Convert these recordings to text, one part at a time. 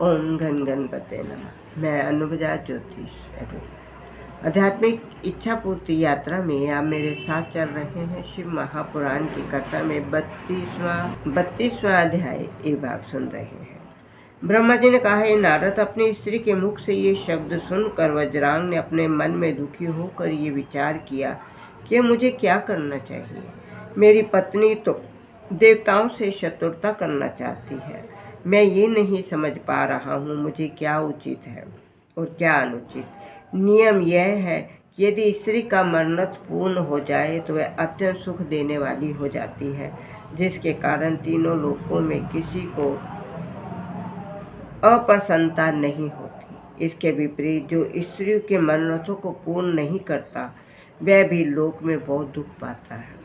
ओम घन गणपते नमः। मैं अनुपजा ज्योतिष आध्यात्मिक इच्छा पूर्ति यात्रा में आप मेरे साथ चल रहे हैं। शिव महापुराण की कथा में 32वां अध्याय एक भाग सुन रहे हैं। ब्रह्मा जी ने कहा, हे नारद, अपनी स्त्री के मुख से ये शब्द सुनकर वज्रांग ने अपने मन में दुखी होकर ये विचार किया कि मुझे क्या करना चाहिए। मेरी पत्नी तो देवताओं से शत्रुता करना चाहती है। मैं ये नहीं समझ पा रहा हूँ मुझे क्या उचित है और क्या अनुचित। नियम यह है कि यदि स्त्री का मन्नत पूर्ण हो जाए तो वह अत्यंत सुख देने वाली हो जाती है, जिसके कारण तीनों लोकों में किसी को अप्रसन्नता नहीं होती। इसके विपरीत जो स्त्रियों के मन्नतों को पूर्ण नहीं करता वह भी लोक में बहुत दुख पाता है,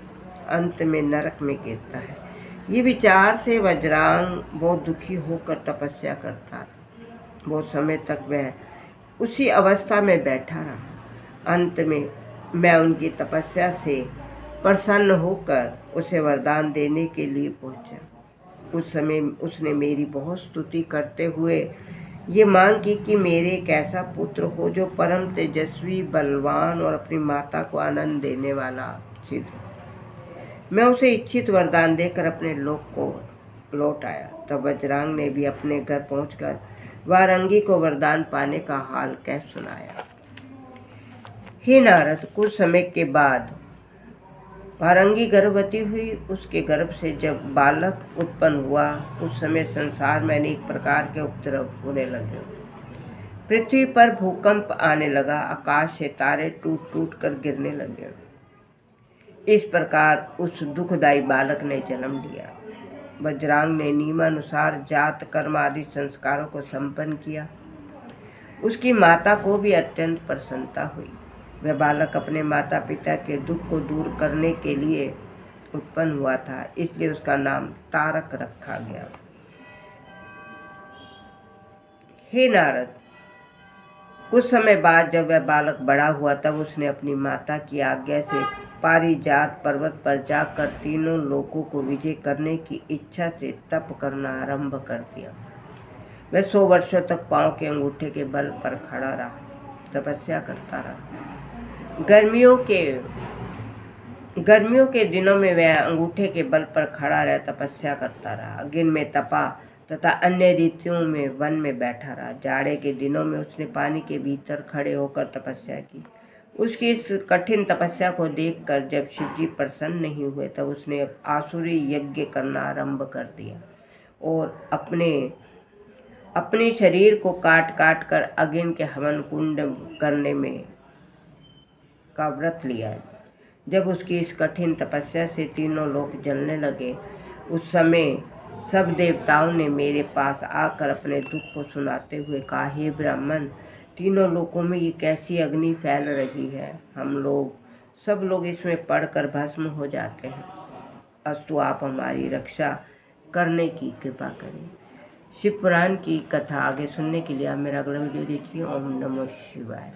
अंत में नरक में गिरता है। ये विचार से वज्रांग बहुत दुखी होकर तपस्या करता है। बहुत समय तक वह उसी अवस्था में बैठा रहा। अंत में मैं उनकी तपस्या से प्रसन्न होकर उसे वरदान देने के लिए पहुंचा। उस समय उसने मेरी बहुत स्तुति करते हुए ये मांग की कि मेरे एक ऐसा पुत्र हो जो परम तेजस्वी, बलवान और अपनी माता को आनंद देने वाला सिद्ध हो। मैं उसे इच्छित वरदान देकर अपने लोक को लौट आया। तब वज्रांग ने भी अपने घर पहुंचकर वारंगी को वरदान पाने का हाल कह सुनाया। हे नारद, कुछ समय के बाद वारंगी गर्भवती हुई। उसके गर्भ से जब बालक उत्पन्न हुआ उस समय संसार में अनेक प्रकार के उपद्रव होने लगे। पृथ्वी पर भूकंप आने लगा, आकाश से तारे टूट टूट कर गिरने लगे। इस प्रकार उस दुखदायी बालक ने जन्म लिया। वज्रांग ने नियमानुसार जात कर्म आदि संस्कारों को संपन्न किया। उसकी माता को भी अत्यंत प्रसन्नता हुई। वह बालक अपने माता पिता के दुख को दूर करने के लिए उत्पन्न हुआ था, इसलिए उसका नाम तारक रखा गया। हे नारद, कुछ समय बाद जब वह बालक बड़ा हुआ तब उसने अपनी माता की आज्ञा से पारिजात पर्वत पर जाकर तीनों लोकों को विजय करने की इच्छा से तप करना आरंभ कर दिया। वह 100 वर्षों तक पांव के अंगूठे के बल पर खड़ा रहा, तपस्या करता रहा। गर्मियों के दिनों में वह अंगूठे के बल पर खड़ा रह तपस्या करता रहा। दिन में तपा तथा अन्य ऋतुओं में वन में बैठा रहा। जाड़े के दिनों में उसने पानी के भीतर खड़े होकर तपस्या की। उसकी इस कठिन तपस्या को देखकर जब शिवजी प्रसन्न नहीं हुए तब उसने आसुरी यज्ञ करना आरंभ कर दिया और अपने शरीर को काट काट कर अग्नि के हवन कुंड करने में का व्रत लिया। जब उसकी इस कठिन तपस्या से तीनों लोक जलने लगे उस समय सब देवताओं ने मेरे पास आकर अपने दुख को सुनाते हुए कहा, हे ब्राह्मण, तीनों लोकों में ये कैसी अग्नि फैल रही है। सब लोग इसमें पड़कर भस्म हो जाते हैं। अस्तु आप हमारी रक्षा करने की कृपा करें। शिव पुराण की कथा आगे सुनने के लिए आप मेरा अगला वीडियो देखिए। ओम नमो शिवाय।